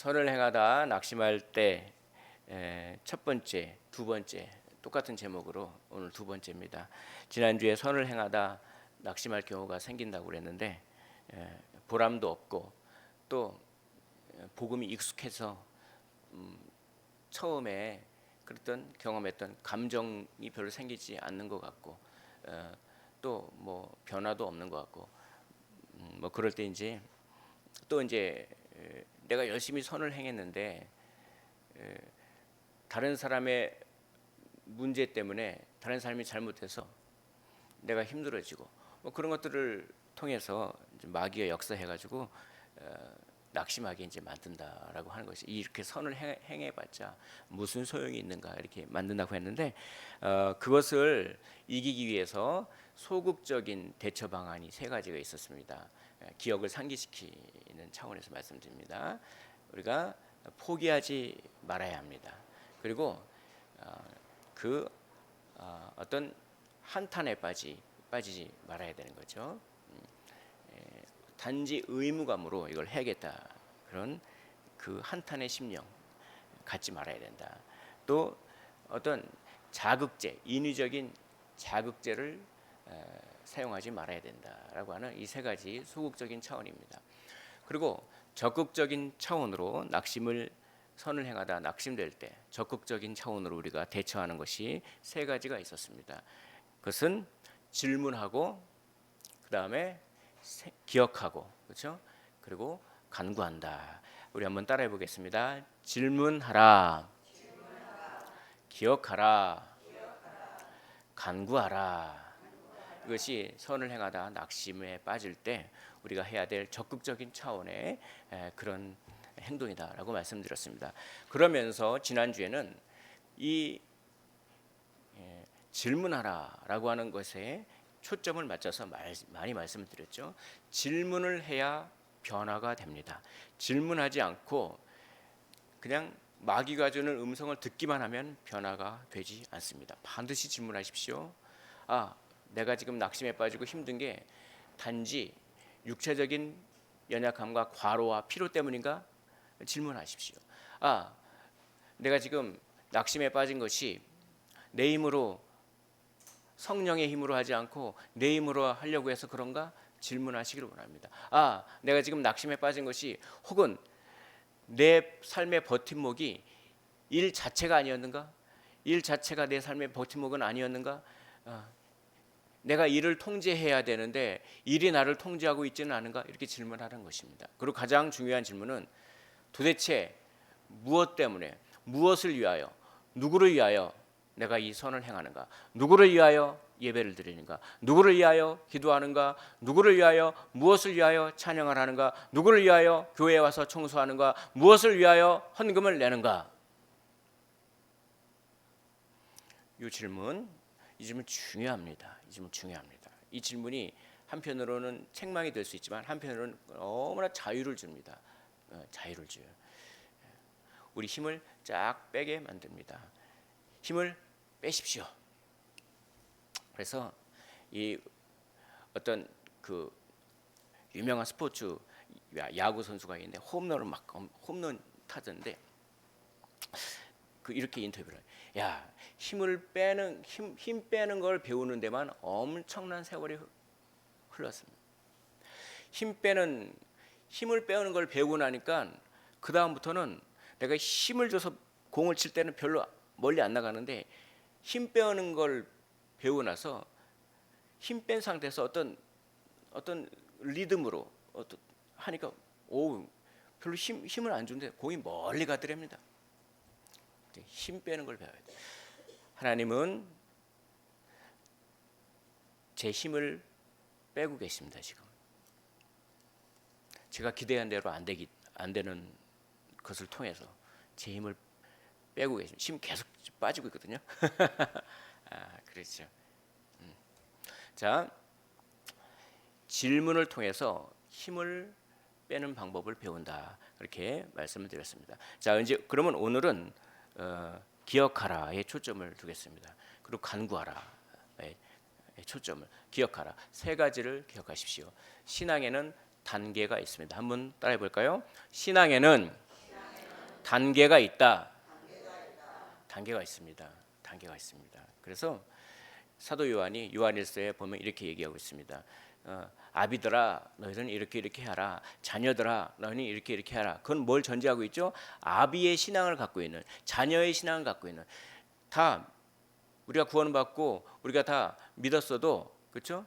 선을 행하다 낙심할 때 첫 번째, 두 번째 똑같은 제목으로 오늘 두 번째입니다. 지난주에 선을 행하다 낙심할 경우가 생긴다고 그랬는데 보람도 없고 또 복음이 익숙해서 처음에 그랬던 경험했던 감정이 별로 생기지 않는 것 같고 또 뭐 변화도 없는 것 같고 뭐 그럴 때 이제 내가 열심히 선을 행했는데 다른 사람의 문제 때문에 다른 사람이 잘못해서 내가 힘들어지고 뭐 그런 것들을 통해서 이제 마귀가 역사해가지고 낙심하게 이제 만든다라고 하는 것이, 이렇게 선을 행해봤자 무슨 소용이 있는가 이렇게 만든다고 했는데 그것을 이기기 위해서 소극적인 대처 방안이 세 가지가 있었습니다. 기억을 상기시키는 차원에서 말씀드립니다. 우리가 포기하지 말아야 합니다. 그리고 어떤 한탄에 빠지지 말아야 되는 거죠. 단지 의무감으로 이걸 해야겠다, 그런 그 한탄의 심령 갖지 말아야 된다. 또 어떤 자극제, 인위적인 자극제를 사용하지 말아야 된다라고 하는 이 세 가지 소극적인 차원입니다. 그리고 적극적인 차원으로 선을 행하다 낙심될 때 적극적인 차원으로 우리가 대처하는 것이 세 가지가 있었습니다. 그것은 질문하고, 그 다음에 기억하고, 그렇죠? 그리고 간구한다. 우리 한번 따라해 보겠습니다. 질문하라, 기억하라, 간구하라. 이것이 선을 행하다 낙심에 빠질 때 우리가 해야 될 적극적인 차원의 그런 행동이다라고 말씀드렸습니다. 그러면서 지난주에는 이 질문하라라고 하는 것에 초점을 맞춰서 많이 말씀을 드렸죠. 질문을 해야 변화가 됩니다. 질문하지 않고 그냥 마귀가 주는 음성을 듣기만 하면 변화가 되지 않습니다. 반드시 질문하십시오. 내가 지금 낙심에 빠지고 힘든 게 단지 육체적인 연약함과 과로와 피로 때문인가? 질문하십시오. 내가 지금 낙심에 빠진 것이 내 힘으로, 성령의 힘으로 하지 않고 내 힘으로 하려고 해서 그런가? 질문하시기를 원합니다. 내가 지금 낙심에 빠진 것이 혹은 내 삶의 버팀목이 일 자체가 아니었는가? 일 자체가 내 삶의 버팀목은 아니었는가? 내가 일을 통제해야 되는데 일이 나를 통제하고 있지는 않은가? 이렇게 질문하는 것입니다. 그리고 가장 중요한 질문은 도대체 무엇 때문에, 무엇을 위하여, 누구를 위하여 내가 이 선을 행하는가? 누구를 위하여 예배를 드리는가? 누구를 위하여 기도하는가? 누구를 위하여, 무엇을 위하여 찬양을 하는가? 누구를 위하여 교회에 와서 청소하는가? 무엇을 위하여 헌금을 내는가? 이 질문 중요합니다. 이 질문이 한편으로는 책망이 될 수 있지만 한편으로는 너무나 자유를 줍니다. 자유를 줘요. 우리 힘을 쫙 빼게 만듭니다. 힘을 빼십시오. 그래서 이 어떤 그 유명한 스포츠 야구 선수가 있는데 홈런 타던데 이렇게 인터뷰를 해요. 힘 빼는 걸 배우는 데만 엄청난 세월이 흘렀습니다. 힘을 빼는 걸 배우고 나니까 그 다음부터는 내가 힘을 줘서 공을 칠 때는 별로 멀리 안 나가는데 힘 빼는 걸 배우고 나서 힘 뺀 상태에서 어떤 리듬으로 하니까 별로 힘을 안 주는데 공이 멀리 가더랍니다. 힘 빼는 걸 배워야 돼요. 하나님은 제 힘을 빼고 계십니다. 지금 제가 기대한 대로 안 되는 것을 통해서 제 힘을 빼고 계십니다. 힘 계속 빠지고 있거든요. 그렇죠. 자, 질문을 통해서 힘을 빼는 방법을 배운다, 그렇게 말씀을 드렸습니다. 자, 이제 그러면 오늘은 기억하라에 초점을 두겠습니다. 그리고 간구하라에 초점을, 기억하라, 세 가지를 기억하십시오. 신앙에는 단계가 있습니다. 한번 따라해 볼까요? 신앙에는 단계가 있다. 단계가 있습니다. 단계가 있습니다. 그래서 사도 요한이 요한일서에 보면 이렇게 얘기하고 있습니다. 아비들아 너희는 이렇게 하라. 자녀들아 너희는 이렇게 하라. 그건 뭘 전제하고 있죠? 아비의 신앙을 갖고 있는, 자녀의 신앙을 갖고 있는, 다 우리가 구원을 받고 우리가 다 믿었어도, 그렇죠?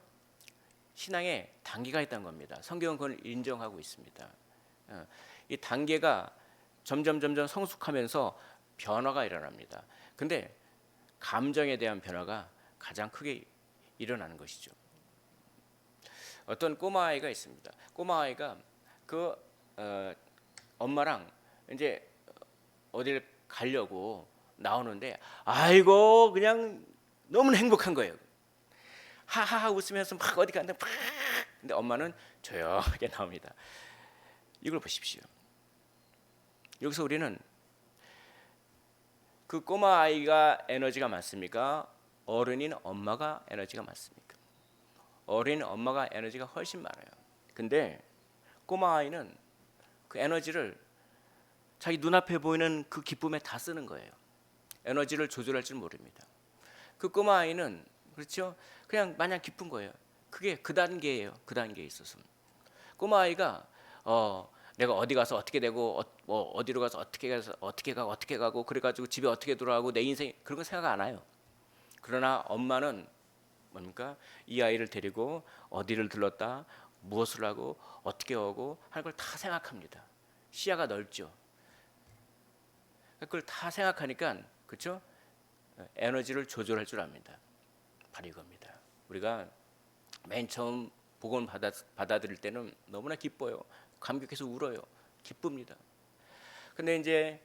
신앙에 단계가 있다는 겁니다. 성경은 그걸 인정하고 있습니다. 이 단계가 점점 성숙하면서 변화가 일어납니다. 근데 감정에 대한 변화가 가장 크게 일어나는 것이죠. 어떤 꼬마 아이가 있습니다. 꼬마 아이가 그 엄마랑 이제 어딜 가려고 나오는데, 아이고 그냥 너무 행복한 거예요. 하하하 웃으면서 막 어디 가는데 막, 근데 엄마는 조용하게 나옵니다. 이걸 보십시오. 여기서 우리는 그 꼬마 아이가 에너지가 많습니까? 어른인 엄마가 에너지가 많습니까? 어린 엄마가 에너지가 훨씬 많아요. 근데 꼬마 아이는 그 에너지를 자기 눈앞에 보이는 그 기쁨에 다 쓰는 거예요. 에너지를 조절할 줄 모릅니다. 그 꼬마 아이는, 그렇죠? 그냥 마냥 기쁜 거예요. 그게 그 단계예요. 그 단계에 있어서 꼬마 아이가 내가 어디 가서 어떻게 되고 어디로 가서 어떻게 가고 그래가지고 집에 어떻게 돌아가고 내 인생, 그런 거 생각 안 해요. 그러나 엄마는 뭡니까? 이 아이를 데리고 어디를 들렀다, 무엇을 하고 어떻게 오고 하는 걸 다 생각합니다. 시야가 넓죠. 그걸 다 생각하니까, 그렇죠? 에너지를 조절할 줄 압니다. 바로 이겁니다. 우리가 맨 처음 복음을 받아들일 때는 너무나 기뻐요. 감격해서 울어요. 기쁩니다. 근데 이제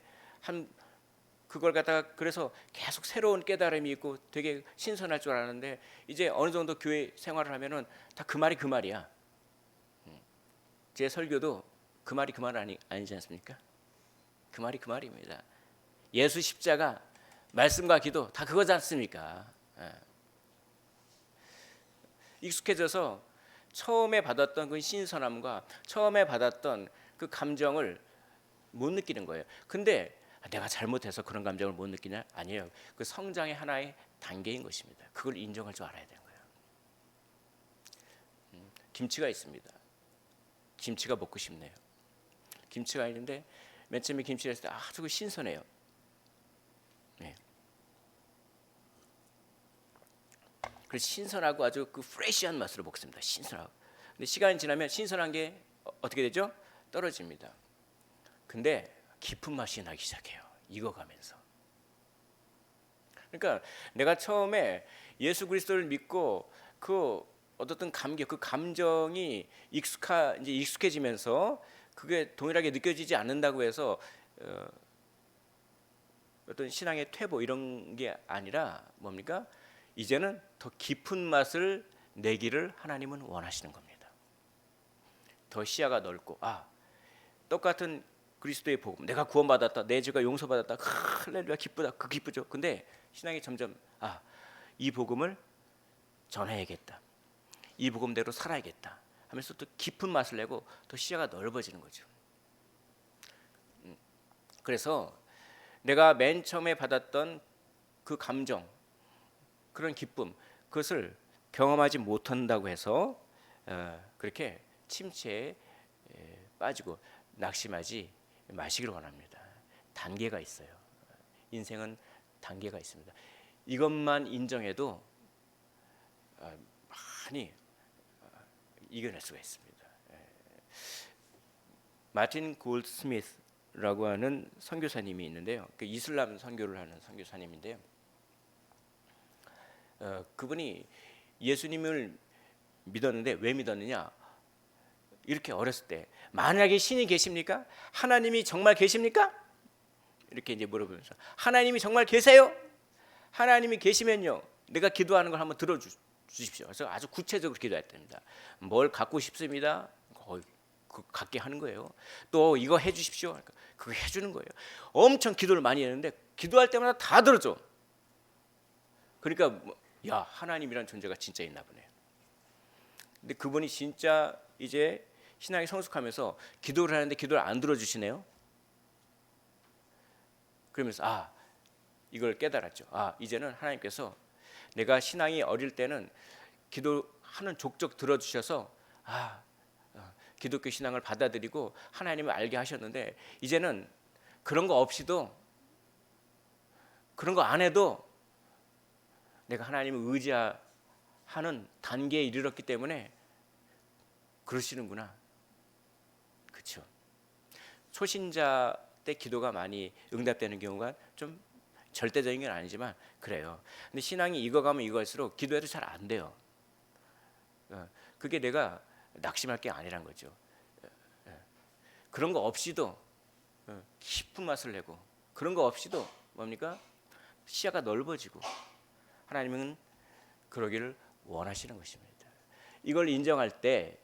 그걸 갖다가 그래서 계속 새로운 깨달음이 있고 되게 신선할 줄 알았는데, 이제 어느 정도 교회 생활을 하면은 다 그 말이 그 말이야. 제 설교도 그 말이 그 말 아니지 않습니까? 그 말이 그 말입니다. 예수 십자가, 말씀과 기도 다 그거지 않습니까? 익숙해져서 처음에 받았던 그 신선함과 처음에 받았던 그 감정을 못 느끼는 거예요. 근데 내가 잘못해서 그런 감정을 못 느끼냐? 아니에요. 그 성장의 하나의 단계인 것입니다. 그걸 인정할 줄 알아야 되는 거예요. 김치가 있습니다. 김치가 먹고 싶네요. 김치가 있는데 맨 처음에 김치를 했을 때 아주 신선해요. 네. 그래서 신선하고 아주 그 프레시한 맛으로 먹습니다. 신선하고. 근데 시간이 지나면 신선한 게 어떻게 되죠? 떨어집니다. 근데 깊은 맛이 나기 시작해요. 익어가면서. 그러니까 내가 처음에 예수 그리스도를 믿고 그 어떤 감격, 그 감정이 이제 익숙해지면서 그게 동일하게 느껴지지 않는다고 해서 어떤 신앙의 퇴보 이런 게 아니라 뭡니까? 이제는 더 깊은 맛을 내기를 하나님은 원하시는 겁니다. 더 시야가 넓고, 똑같은 그리스도의 복음, 내가 구원받았다, 내 죄가 용서받았다, 할렐루야 기쁘다, 그 기쁘죠. 근데 신앙이 점점 이 복음을 전해야겠다, 이 복음대로 살아야겠다 하면서 또 깊은 맛을 내고 더 시야가 넓어지는 거죠. 그래서 내가 맨 처음에 받았던 그 감정, 그런 기쁨, 그것을 경험하지 못한다고 해서 그렇게 침체에 빠지고 낙심하지 마시기를 원합니다. 단계가 있어요. 인생은 단계가 있습니다. 이것만 인정해도 많이 이겨낼 수가 있습니다. 마틴 골드스미스라고 하는 선교사님이 있는데요. 그 이슬람 선교를 하는 선교사님인데요. 그분이 예수님을 믿었는데 왜 믿었느냐? 이렇게 어렸을 때 만약에 신이 계십니까? 하나님이 정말 계십니까? 이렇게 이제 물어보면서 하나님이 정말 계세요? 하나님이 계시면요, 내가 기도하는 걸 한번 들어주십시오. 그래서 아주 구체적으로 기도했답니다. 뭘 갖고 싶습니다. 그 갖게 하는 거예요. 또 이거 해주십시오. 그러니까 그거 해주는 거예요. 엄청 기도를 많이 했는데 기도할 때마다 다 들어줘. 그러니까 하나님이란 존재가 진짜 있나 보네요. 근데 그분이 진짜 이제 신앙이 성숙하면서 기도를 하는데 기도를 안 들어주시네요. 그러면서 이걸 깨달았죠. 이제는 하나님께서 내가 신앙이 어릴 때는 기도하는 족족 들어주셔서 기독교 신앙을 받아들이고 하나님을 알게 하셨는데, 이제는 그런 거 없이도, 그런 거 안 해도 내가 하나님을 의지하는 단계에 이르렀기 때문에 그러시는구나. 그렇죠. 초신자 때 기도가 많이 응답되는 경우가 좀 절대적인 건 아니지만 그래요. 근데 신앙이 익어가면 익어갈수록 기도해도 잘 안 돼요. 그게 내가 낙심할 게 아니란 거죠. 그런 거 없이도 깊은 맛을 내고, 그런 거 없이도 뭡니까? 시야가 넓어지고, 하나님은 그러기를 원하시는 것입니다. 이걸 인정할 때,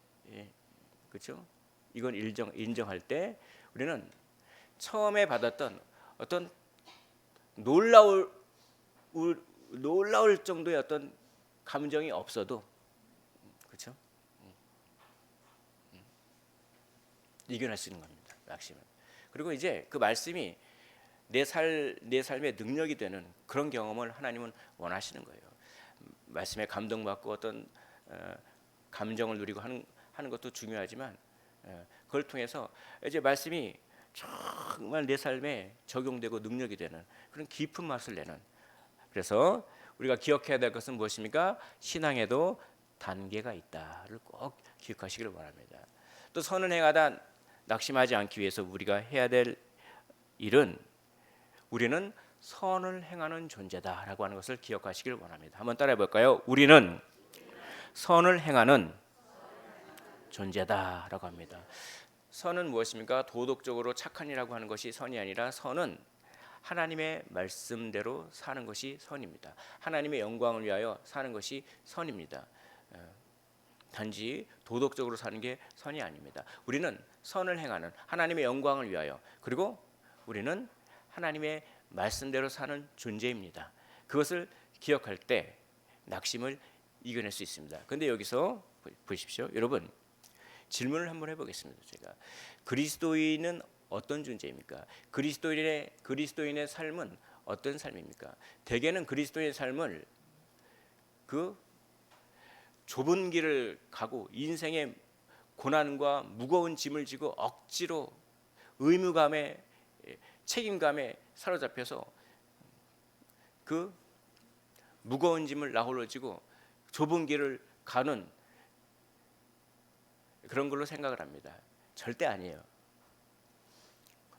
그렇죠? 이걸 인정할 때 우리는 처음에 받았던 어떤 놀라울 정도의 어떤 감정이 없어도, 그렇죠? 이겨낼 수 있는 겁니다. 낙심은. 그리고 이제 그 말씀이 내 삶의 능력이 되는 그런 경험을 하나님은 원하시는 거예요. 말씀에 감동받고 어떤 감정을 누리고 하는 것도 중요하지만, 그걸 통해서 이제 말씀이 정말 내 삶에 적용되고 능력이 되는 그런 깊은 맛을 내는. 그래서 우리가 기억해야 될 것은 무엇입니까? 신앙에도 단계가 있다를 꼭 기억하시기를 바랍니다. 또 선을 행하다 낙심하지 않기 위해서 우리가 해야 될 일은, 우리는 선을 행하는 존재다라고 하는 것을 기억하시기를 원합니다. 한번 따라해 볼까요? 우리는 선을 행하는 존재다라고 합니다. 선은 무엇입니까? 도덕적으로 착한 일이라고 하는 것이 선이 아니라, 선은 하나님의 말씀대로 사는 것이 선입니다. 하나님의 영광을 위하여 사는 것이 선입니다. 단지 도덕적으로 사는 게 선이 아닙니다. 우리는 선을 행하는, 하나님의 영광을 위하여, 그리고 우리는 하나님의 말씀대로 사는 존재입니다. 그것을 기억할 때 낙심을 이겨낼 수 있습니다. 그런데 여기서 보십시오. 여러분, 질문을 한번 해보겠습니다. 제가 그리스도인은 어떤 존재입니까? 그리스도인의 삶은 어떤 삶입니까? 대개는 그리스도인의 삶을 그 좁은 길을 가고 인생의 고난과 무거운 짐을 지고 억지로 의무감에, 책임감에 사로잡혀서 그 무거운 짐을 나홀로 지고 좁은 길을 가는 그런 걸로 생각을 합니다. 절대 아니에요.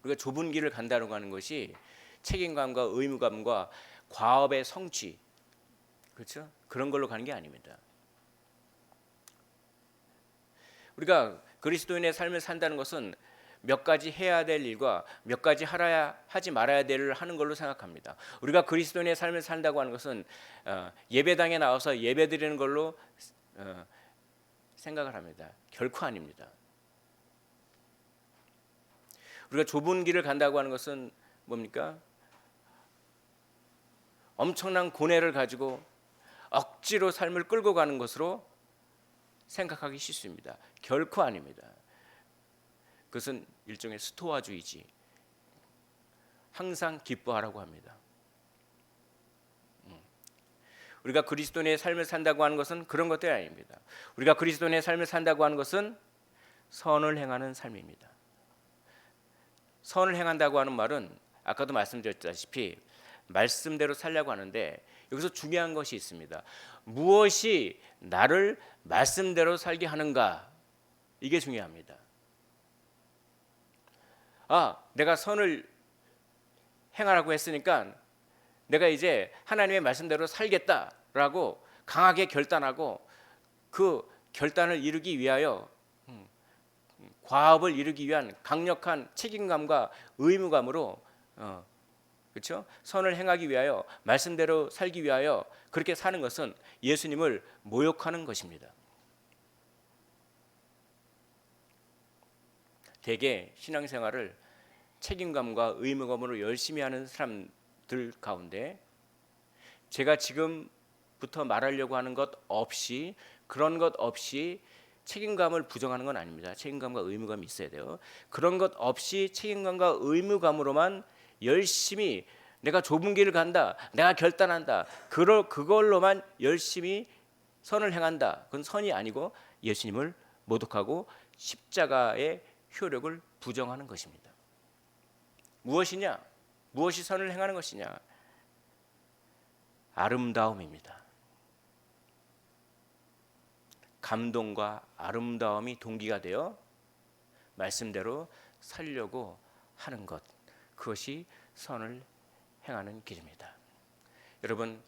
우리가 좁은 길을 간다고 하는 것이 책임감과 의무감과 과업의 성취, 그렇죠? 그런 걸로 가는 게 아닙니다. 우리가 그리스도인의 삶을 산다는 것은 몇 가지 해야 될 일과 몇 가지 하지 말아야 될 일을 하는 걸로 생각합니다. 우리가 그리스도인의 삶을 산다고 하는 것은 예배당에 나와서 예배드리는 걸로 생각을 합니다. 결코 아닙니다. 우리가 좁은 길을 간다고 하는 것은 뭡니까? 엄청난 고뇌를 가지고 억지로 삶을 끌고 가는 것으로 생각하기 쉽습니다. 결코 아닙니다. 그것은 일종의 스토아주의지. 항상 기뻐하라고 합니다. 우리가 그리스도인의 삶을 산다고 하는 것은 그런 것들이 아닙니다. 우리가 그리스도인의 삶을 산다고 하는 것은 선을 행하는 삶입니다. 선을 행한다고 하는 말은 아까도 말씀드렸다시피 말씀대로 살려고 하는데, 여기서 중요한 것이 있습니다. 무엇이 나를 말씀대로 살게 하는가, 이게 중요합니다. 내가 선을 행하라고 했으니까 내가 이제 하나님의 말씀대로 살겠다라고 강하게 결단하고, 그 결단을 이루기 위하여 과업을 이루기 위한 강력한 책임감과 의무감으로, 그렇죠? 선을 행하기 위하여, 말씀대로 살기 위하여 그렇게 사는 것은 예수님을 모욕하는 것입니다. 대개 신앙생활을 책임감과 의무감으로 열심히 하는 사람들 가운데, 제가 지금부터 말하려고 하는 것 없이, 그런 것 없이 책임감을 부정하는 건 아닙니다. 책임감과 의무감이 있어야 돼요. 그런 것 없이 책임감과 의무감으로만 열심히 내가 좁은 길을 간다, 내가 결단한다, 그걸로만 열심히 선을 행한다, 그건 선이 아니고 예수님을 모독하고 십자가의 효력을 부정하는 것입니다. 무엇이냐? 무엇이 선을 행하는 것이냐? 아름다움입니다. 감동과 아름다움이 동기가 되어 말씀대로 살려고 하는 것, 그것이 선을 행하는 길입니다. 여러분,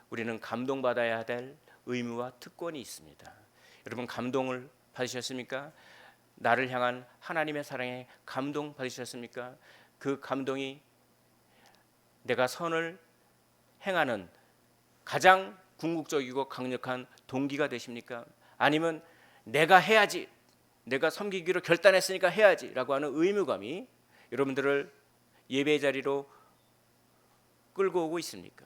우리는 감동받아야 될 의무와 특권이 있습니다. 여러분, 감동을 받으셨습니까? 나를 향한 하나님의 사랑에 감동 받으셨습니까? 그 감동이 내가 선을 행하는 가장 궁극적이고 강력한 동기가 되십니까? 아니면 내가 해야지, 내가 섬기기로 결단했으니까 해야지 라고 하는 의무감이 여러분들을 예배 자리로 끌고 오고 있습니까?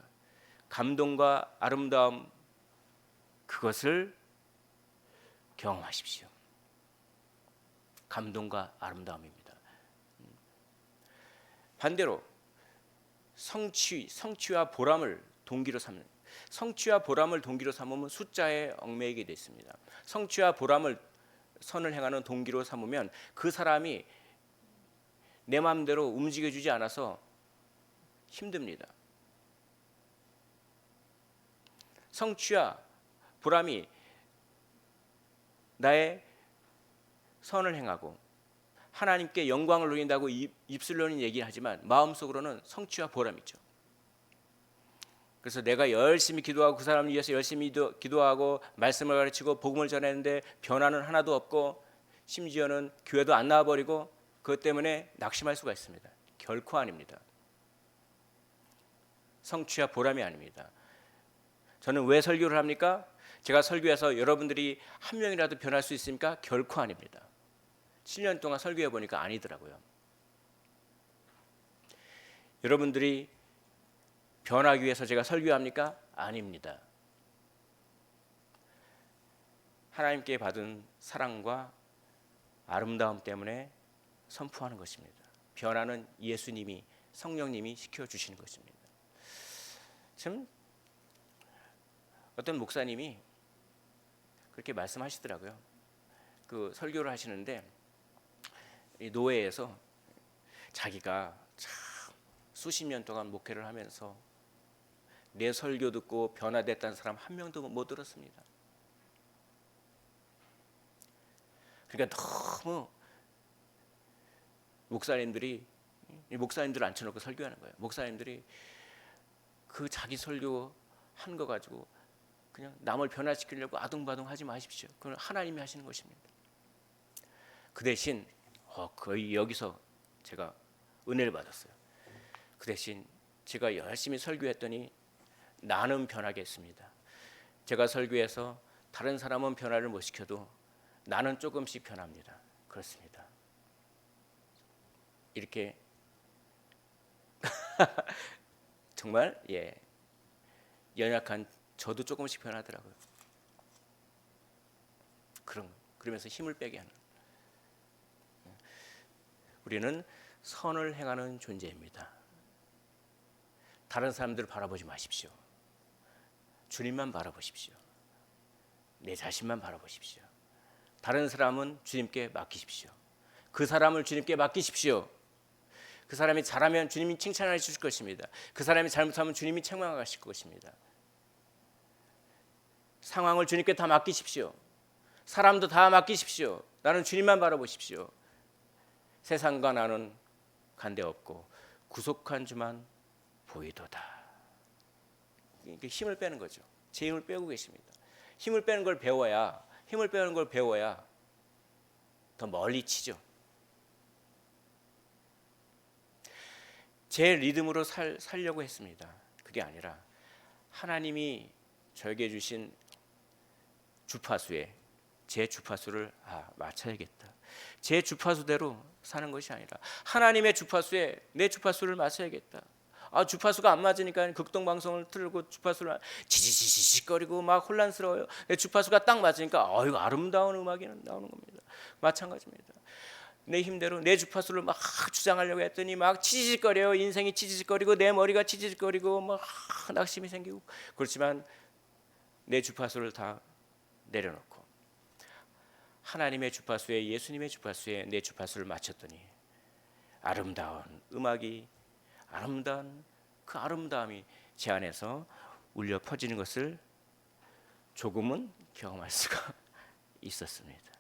감동과 아름다움, 그것을 경험하십시오. 감동과 아름다움입니다. 반대로 성취와 보람을 동기로 삼는, 성취와 보람을 동기로 삼으면 숫자에 얽매이게 됐습니다. 성취와 보람을 선을 행하는 동기로 삼으면 그 사람이 내 마음대로 움직여주지 않아서 힘듭니다. 성취와 보람이 나의 선을 행하고 하나님께 영광을 누린다고 입술로는 얘기를 하지만 마음속으로는 성취와 보람이죠. 그래서 내가 열심히 기도하고 그 사람을 위해서 열심히 기도하고 말씀을 가르치고 복음을 전했는데 변화는 하나도 없고 심지어는 교회도 안 나와버리고 그것 때문에 낙심할 수가 있습니다. 결코 아닙니다. 성취와 보람이 아닙니다. 저는 왜 설교를 합니까? 제가 설교해서 여러분들이 한 명이라도 변할 수 있습니까? 결코 아닙니다. 7년 동안 설교해 보니까 아니더라고요. 여러분들이 변하기 위해서 제가 설교합니까? 아닙니다. 하나님께 받은 사랑과 아름다움 때문에 선포하는 것입니다. 변화는 예수님이, 성령님이 시켜주시는 것입니다. 참 어떤 목사님이 그렇게 말씀하시더라고요. 그 설교를 하시는데 이 노회에서 자기가 참 수십 년 동안 목회를 하면서 내 설교 듣고 변화됐다는 사람 한 명도 못 들었습니다. 그러니까 너무 목사님들을 앉혀놓고 설교하는 거예요. 목사님들이 그 자기 설교 한 거 가지고 그냥 남을 변화시키려고 아둥바둥 하지 마십시오. 그건 하나님이 하시는 것입니다. 그 대신 거의 여기서 제가 은혜를 받았어요. 그 대신 제가 열심히 설교했더니 나는 변하겠습니다. 제가 설교해서 다른 사람은 변화를 못 시켜도 나는 조금씩 변합니다. 그렇습니다. 이렇게 정말 연약한 저도 조금씩 변하더라고요. 그러면서 힘을 빼게 하는. 우리는 선을 행하는 존재입니다. 다른 사람들을 바라보지 마십시오. 주님만 바라보십시오. 내 자신만 바라보십시오. 다른 사람은 주님께 맡기십시오. 그 사람을 주님께 맡기십시오. 그 사람이 잘하면 주님이 칭찬해 주실 것입니다. 그 사람이 잘못하면 주님이 책망하실 것입니다. 상황을 주님께 다 맡기십시오. 사람도 다 맡기십시오. 나는 주님만 바라보십시오. 세상과 나는 간대없고 구속한 주만 보이도다. 힘을 빼는 거죠. 제 힘을 빼고 계십니다. 힘을 빼는 걸 배워야 더 멀리 치죠. 제 리듬으로 살려고 했습니다. 그게 아니라 하나님이 저에게 주신 주파수에 제 주파수를 맞춰야겠다. 제 주파수대로 사는 것이 아니라 하나님의 주파수에 내 주파수를 맞춰야겠다. 주파수가 안 맞으니까 극동방송을 틀고 주파수를 지지지지거리고 막 혼란스러워요. 내 주파수가 딱 맞으니까 이거 아름다운 음악이 나오는 겁니다. 마찬가지입니다. 내 힘대로 내 주파수를 막 주장하려고 했더니 막 치지직거려요. 인생이 치지직거리고 내 머리가 치지직거리고 막 낙심이 생기고. 그렇지만 내 주파수를 다 내려놓고 하나님의 주파수에, 예수님의 주파수에 내 주파수를 맞췄더니 아름다운 음악이, 아름다운 그 아름다움이 제 안에서 울려 퍼지는 것을 조금은 경험할 수가 있었습니다.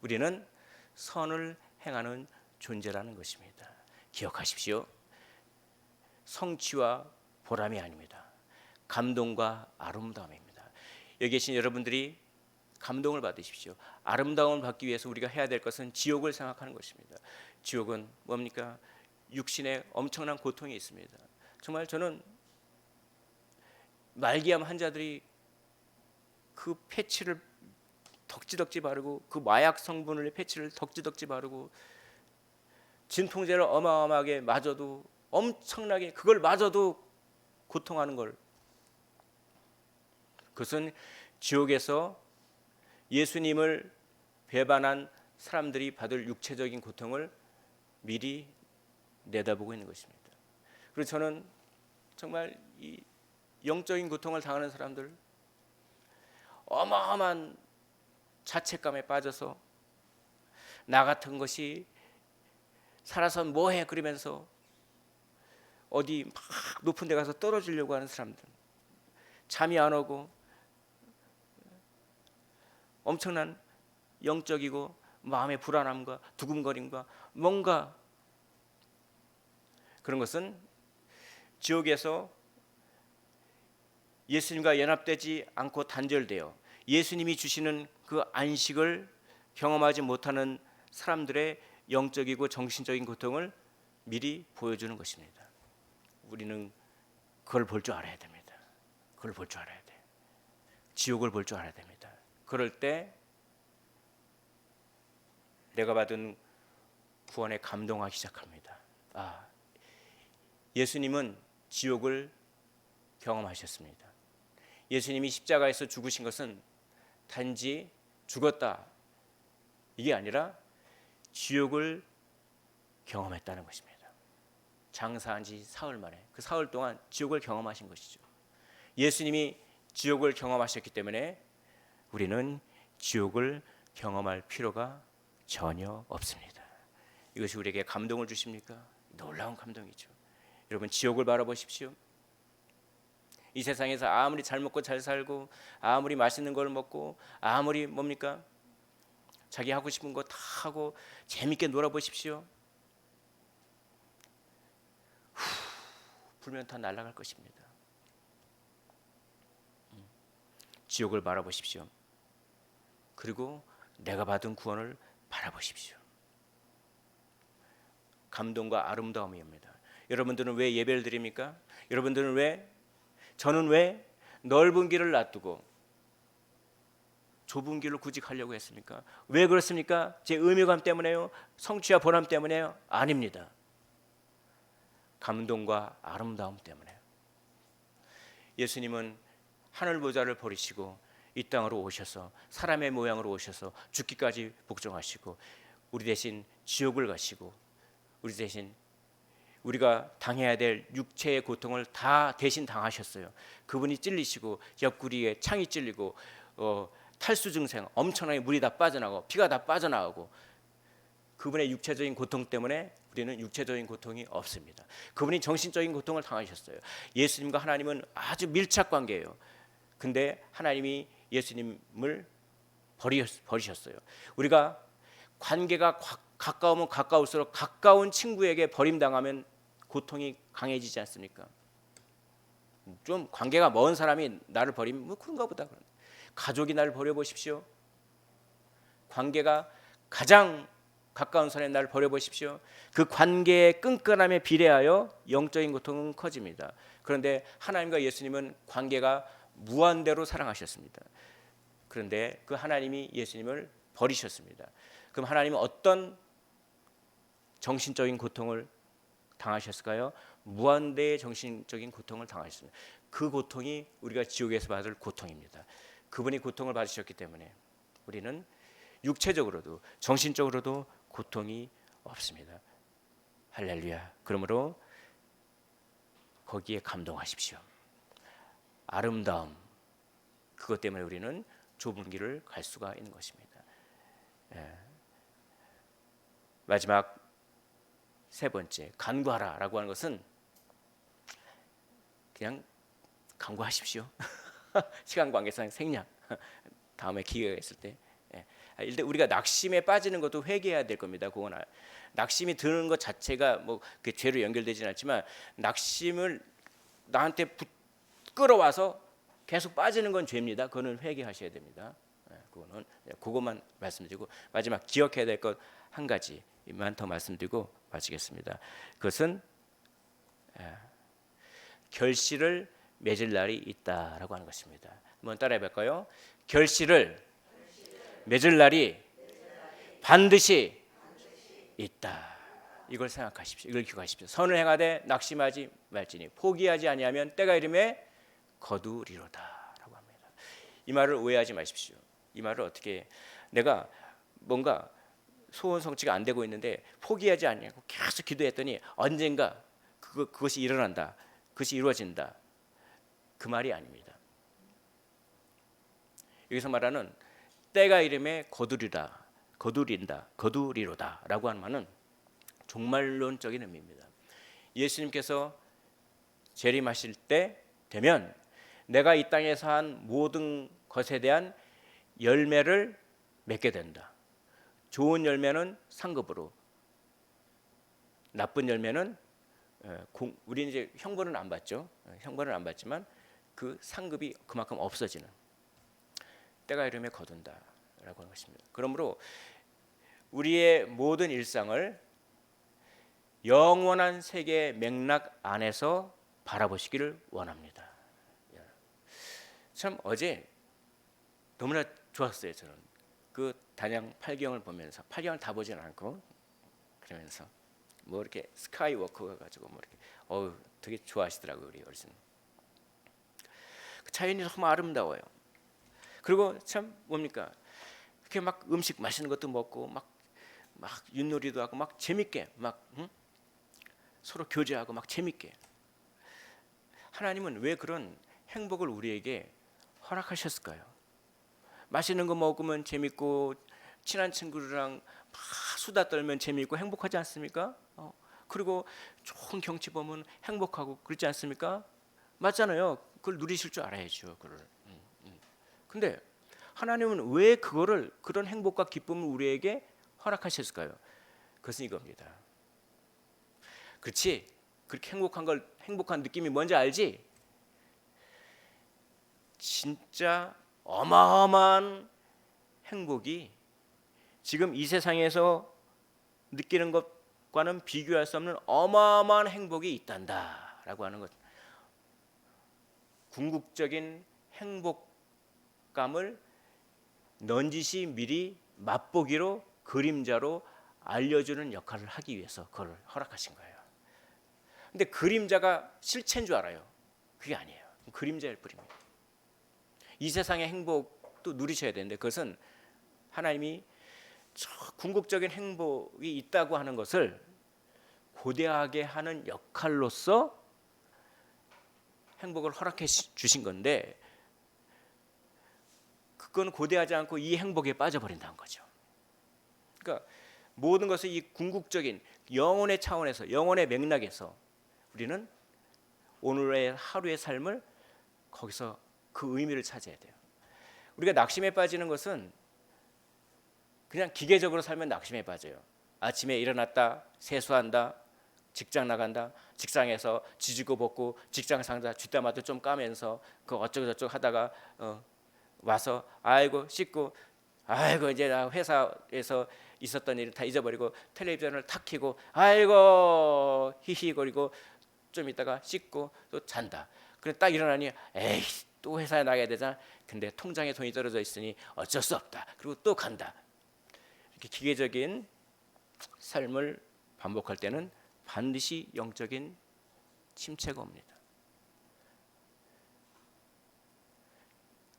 우리는 선을 행하는 존재라는 것입니다. 기억하십시오. 성취와 보람이 아닙니다. 감동과 아름다움입니다. 여기 계신 여러분들이 감동을 받으십시오. 아름다움을 받기 위해서 우리가 해야 될 것은 지옥을 생각하는 것입니다. 지옥은 뭡니까? 육신에 엄청난 고통이 있습니다. 정말 저는 말기암 환자들이 그 패치를 덕지덕지 바르고 그 마약 성분의 패치를 덕지덕지 바르고 진통제를 어마어마하게 맞아도 엄청나게 그걸 맞아도 고통하는 걸, 그것은 지옥에서 예수님을 배반한 사람들이 받을 육체적인 고통을 미리 내다보고 있는 것입니다. 그래서 저는 정말 이 영적인 고통을 당하는 사람들, 어마어마한 자책감에 빠져서 나 같은 것이 살아서 뭐해 그러면서 어디 막 높은 데 가서 떨어지려고 하는 사람들, 잠이 안 오고 엄청난 영적이고 마음의 불안함과 두근거림과 뭔가 그런 것은 지옥에서 예수님과 연합되지 않고 단절되어 예수님이 주시는 그 안식을 경험하지 못하는 사람들의 영적이고 정신적인 고통을 미리 보여주는 것입니다. 우리는 그걸 볼 줄 알아야 됩니다. 그걸 볼 줄 알아야 돼. 지옥을 볼 줄 알아야 됩니다. 그럴 때 내가 받은 구원에 감동하기 시작합니다. 아, 예수님은 지옥을 경험하셨습니다. 예수님이 십자가에서 죽으신 것은 단지 죽었다 이게 아니라 지옥을 경험했다는 것입니다. 장사한 지 사흘 만에 그 사흘 동안 지옥을 경험하신 것이죠. 예수님이 지옥을 경험하셨기 때문에 우리는 지옥을 경험할 필요가 전혀 없습니다. 이것이 우리에게 감동을 주십니까? 놀라운 감동이죠. 여러분, 지옥을 바라보십시오. 이 세상에서 아무리 잘 먹고 잘 살고 아무리 맛있는 걸 먹고 아무리 뭡니까? 자기 하고 싶은 거 다 하고 재밌게 놀아보십시오. 불면 다 날아갈 것입니다. 지옥을 바라보십시오. 그리고 내가 받은 구원을 바라보십시오. 감동과 아름다움입니다. 여러분들은 왜 예배를 드립니까? 여러분들은 저는 왜 넓은 길을 놔두고 좁은 길로 굳이 가려고 했습니까? 왜 그렇습니까? 제 의무감 때문에요? 성취와 보람 때문에요? 아닙니다. 감동과 아름다움 때문에. 예수님은 하늘 보좌를 버리시고 이 땅으로 오셔서 사람의 모양으로 오셔서 죽기까지 복종하시고 우리 대신 지옥을 가시고 우리 대신 우리가 당해야 될 육체의 고통을 다 대신 당하셨어요. 그분이 찔리시고 옆구리에 창이 찔리고 탈수 증상 엄청나게 물이 다 빠져나가고 피가 다 빠져나가고 그분의 육체적인 고통 때문에 우리는 육체적인 고통이 없습니다. 그분이 정신적인 고통을 당하셨어요. 예수님과 하나님은 아주 밀착 관계예요. 근데 하나님이 예수님을 버리셨어요. 우리가 관계가 가까우면 가까울수록 가까운 친구에게 버림당하면 고통이 강해지지 않습니까? 좀 관계가 먼 사람이 나를 버리면 뭐 그런가 보다. 가족이 나를 버려보십시오. 관계가 가장 가까운 사람이 나를 버려보십시오. 그 관계의 끈끈함에 비례하여 영적인 고통은 커집니다. 그런데 하나님과 예수님은 관계가 무한대로 사랑하셨습니다. 그런데 그 하나님이 예수님을 버리셨습니다. 그럼 하나님은 어떤 정신적인 고통을 당하셨을까요? 무한대의 정신적인 고통을 당하셨습니다. 그 고통이 우리가 지옥에서 받을 고통입니다. 그분이 고통을 받으셨기 때문에 우리는 육체적으로도 정신적으로도 고통이 없습니다. 할렐루야. 그러므로 거기에 감동하십시오. 아름다움, 그것 때문에 우리는 좁은 길을 갈 수가 있는 것입니다. 마지막 세 번째, 간구하라라고 하는 것은 그냥 간구하십시오. 시간 관계상 생략. 다음에 기회가 있을 때. 일단 우리가 낙심에 빠지는 것도 회개해야 될 겁니다. 그건 낙심이 드는 것 자체가 뭐 그 죄로 연결되지는 않지만 낙심을 나한테 끌어와서 계속 빠지는 건 죄입니다. 그거는 회개하셔야 됩니다. 그거는 그것만 말씀드리고 마지막 기억해야 될 것 한 가지만 더 말씀드리고 마치겠습니다. 그것은 결실을 맺을 날이 있다라고 하는 것입니다. 한번 따라해 볼까요? 결실을 맺을 날이 반드시 있다. 이걸 생각하십시오. 이걸 기억하십시오. 선을 행하되 낙심하지 말지니 포기하지 아니하면 때가 이름에 거두리로다라고 합니다. 이 말을 오해하지 마십시오. 이 말을 어떻게 내가 뭔가 소원 성취가 안 되고 있는데 포기하지 아니하고 계속 기도했더니 언젠가 그것이 일어난다. 그것이 이루어진다. 그 말이 아닙니다. 여기서 말하는 때가 이름에 거두리로다라고 하는 말은 종말론적인 의미입니다. 예수님께서 재림하실 때 되면 내가 이 땅에서 한 모든 것에 대한 열매를 맺게 된다. 좋은 열매는 상급으로, 나쁜 열매는 우리는 이제 형벌은 안 받죠. 형벌은 안 받지만 그 상급이 그만큼 없어지는 때가 이름에 거둔다라고 하는 것입니다. 그러므로 우리의 모든 일상을 영원한 세계의 맥락 안에서 바라보시기를 원합니다. 참 어제 너무나 좋았어요. 저는 그 단양 8경을 보면서 8경을 다 보지는 않고 그러면서 뭐 이렇게 스카이워크가 가지고 뭐 이렇게 되게 좋아하시더라고요. 우리 어르신. 그 자연이 너무 아름다워요. 그리고 참 뭡니까? 이렇게 막 음식 맛있는 것도 먹고 막 윷놀이도 하고 막 재밌게 막 서로 교제하고 막 재밌게. 하나님은 왜 그런 행복을 우리에게 허락하셨을까요? 맛있는 거 먹으면 재밌고 친한 친구들이랑 막 수다 떨면 재밌고 행복하지 않습니까? 그리고 좋은 경치 보면 행복하고 그렇지 않습니까? 맞잖아요. 그걸 누리실 줄 알아야죠. 그걸. 근데 하나님은 왜 그런 행복과 기쁨을 우리에게 허락하셨을까요? 그것은 이겁니다. 그렇지? 그렇게 행복한 느낌이 뭔지 알지? 진짜 어마어마한 행복이 지금 이 세상에서 느끼는 것과는 비교할 수 없는 어마어마한 행복이 있단다라고 하는 것. 궁극적인 행복감을 넌지시 미리 맛보기로 그림자로 알려주는 역할을 하기 위해서 그걸 허락하신 거예요. 근데 그림자가 실체인 줄 알아요. 그게 아니에요. 그림자일 뿐입니다. 이 세상의 행복도 누리셔야 되는데 그것은 하나님이 궁극적인 행복이 있다고 하는 것을 고대하게 하는 역할로서 행복을 허락해 주신 건데 그건 고대하지 않고 이 행복에 빠져버린다는 거죠. 그러니까 모든 것을 이 궁극적인 영혼의 차원에서 영혼의 맥락에서 우리는 오늘의 하루의 삶을 거기서 그 의미를 찾아야 돼요. 우리가 낙심에 빠지는 것은 그냥 기계적으로 살면 낙심에 빠져요. 아침에 일어났다, 세수한다, 직장 나간다, 직장에서 지지고 볶고 직장 상사 뒷담화도 좀 까면서 그 어쩌고 저쩌고 하다가 와서 아이고 씻고 아이고 이제 나 회사에서 있었던 일을 다 잊어버리고 텔레비전을 탁 켜고 아이고 히히거리고 좀 있다가 씻고 또 잔다. 그래 딱 일어나니 에이 또 회사에 나가야 되잖아. 근데 통장에 돈이 떨어져 있으니 어쩔 수 없다. 그리고 또 간다. 이렇게 기계적인 삶을 반복할 때는 반드시 영적인 침체가 옵니다.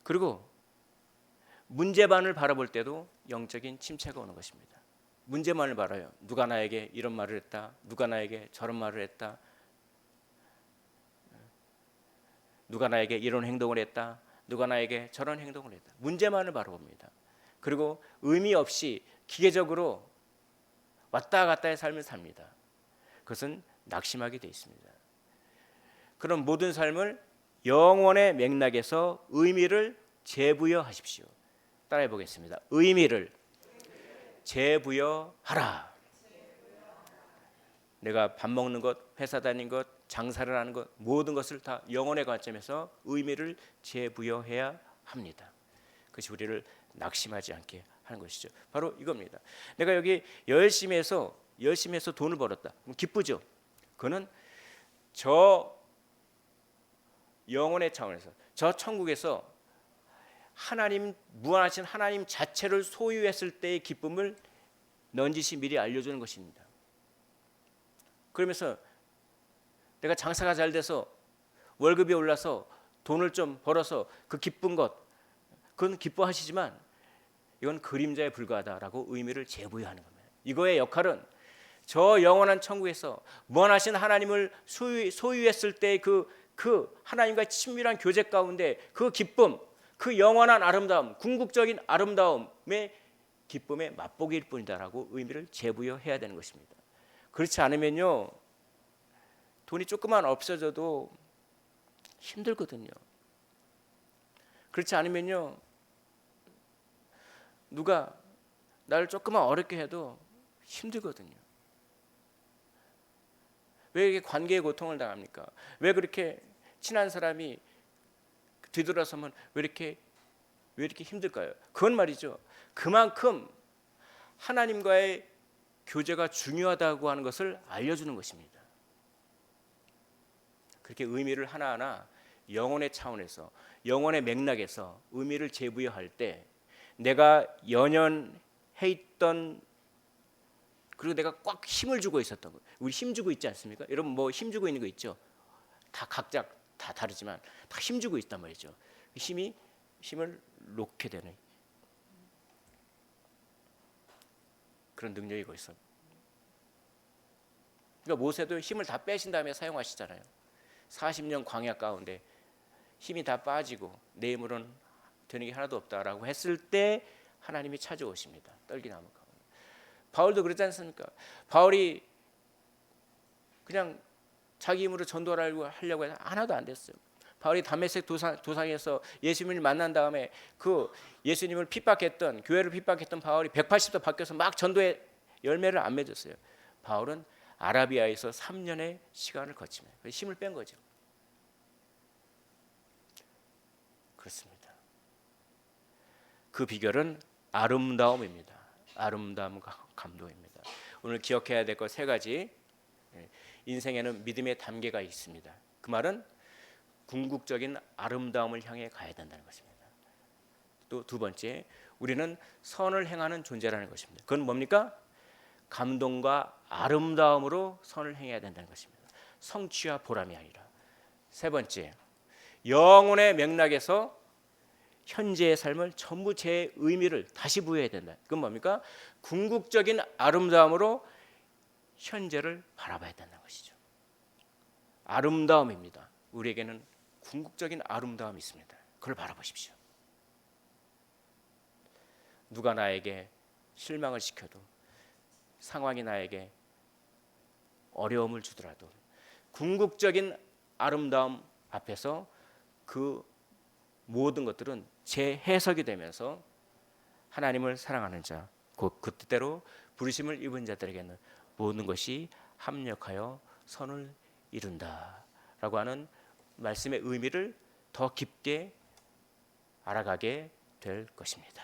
그리고 문제만을 바라볼 때도 영적인 침체가 오는 것입니다. 문제만을 바라요. 누가 나에게 이런 말을 했다. 누가 나에게 저런 말을 했다. 누가 나에게 이런 행동을 했다. 누가 나에게 저런 행동을 했다. 문제만을 바라봅니다. 그리고 의미 없이 기계적으로 왔다 갔다의 삶을 삽니다. 그것은 낙심하게 되어 있습니다. 그런 모든 삶을 영혼의 맥락에서 의미를 재부여하십시오. 따라해 보겠습니다. 의미를 재부여하라. 내가 밥 먹는 것, 회사 다니는 것, 장사를 하는 것, 모든 것을 다 영혼의 관점에서 의미를 재부여해야 합니다. 그것이 우리를 낙심하지 않게 하는 것이죠. 바로 이겁니다. 내가 여기 열심히 해서 돈을 벌었다. 그럼 기쁘죠. 그거는 저 영혼의 차원에서, 저 천국에서 하나님, 무한하신 하나님 자체를 소유했을 때의 기쁨을 넌지시 미리 알려주는 것입니다. 그러면서 내가 장사가 잘 돼서 월급이 올라서 돈을 좀 벌어서 그 기쁜 것, 그건 기뻐하시지만 이건 그림자에 불과하다라고 의미를 재부여하는 겁니다. 이거의 역할은 저 영원한 천국에서 무한하신 하나님을 소유했을 때 그 하나님과 친밀한 교제 가운데 그 기쁨, 그 영원한 아름다움, 궁극적인 아름다움의 기쁨에 맛보기일 뿐이다라고 의미를 재부여해야 되는 것입니다. 그렇지 않으면요, 돈이 조금만 없어져도 힘들거든요. 그렇지 않으면요, 누가 나를 조금만 어렵게 해도 힘들거든요. 왜 이렇게 관계의 고통을 당합니까? 왜 그렇게 친한 사람이 뒤돌아서면 왜 이렇게 힘들까요? 그건 말이죠. 그만큼 하나님과의 교제가 중요하다고 하는 것을 알려주는 것입니다. 그렇게 의미를 하나하나 영혼의 차원에서, 영혼의 맥락에서 의미를 재부여할 때 내가 연연해 있던, 그리고 내가 꽉 힘을 주고 있었던 거, 우리 힘 주고 있지 않습니까? 여러분 뭐 힘 주고 있는 거 있죠? 다 각자 다 다르지만 다 힘 주고 있단 말이죠. 힘을 놓게 되는 그런 능력이 있어. 그러니까 모세도 힘을 다 빼신 다음에 사용하시잖아요. 40년 광야 가운데 힘이 다 빠지고 내 힘으로는 되는 게 하나도 없다라고 했을 때 하나님이 찾아오십니다. 떨기나무 가운데. 바울도 그렇지 않습니까? 바울이 그냥 자기 힘으로 전도를 하려고 해서 하나도 안 됐어요. 바울이 다메섹 도상에서 예수님을 만난 다음에 그 예수님을 핍박했던, 교회를 핍박했던 바울이 180도 바뀌어서 막 전도의 열매를 안 맺었어요. 바울은 아라비아에서 3년의 시간을 거치며 힘을 뺀 거죠. 그렇습니다. 그 비결은 아름다움입니다. 아름다움과 감동입니다. 오늘 기억해야 될 것 세 가지. 인생에는 믿음의 단계가 있습니다. 그 말은 궁극적인 아름다움을 향해 가야 된다는 것입니다. 또 두 번째, 우리는 선을 행하는 존재라는 것입니다. 그건 뭡니까? 감동과 아름다움으로 선을 행해야 된다는 것입니다. 성취와 보람이 아니라. 세 번째, 영혼의 맥락에서 현재의 삶을 전부 제 의미를 다시 부여해야 된다. 그건 뭡니까? 궁극적인 아름다움으로 현재를 바라봐야 된다는 것이죠. 아름다움입니다. 우리에게는 궁극적인 아름다움이 있습니다. 그걸 바라보십시오. 누가 나에게 실망을 시켜도, 상황이 나에게 어려움을 주더라도 궁극적인 아름다움 앞에서 그 모든 것들은 재해석이 되면서 하나님을 사랑하는 자, 곧 그 뜻대로 부르심을 입은 자들에게는 모든 것이 합력하여 선을 이룬다라고 하는 말씀의 의미를 더 깊게 알아가게 될 것입니다.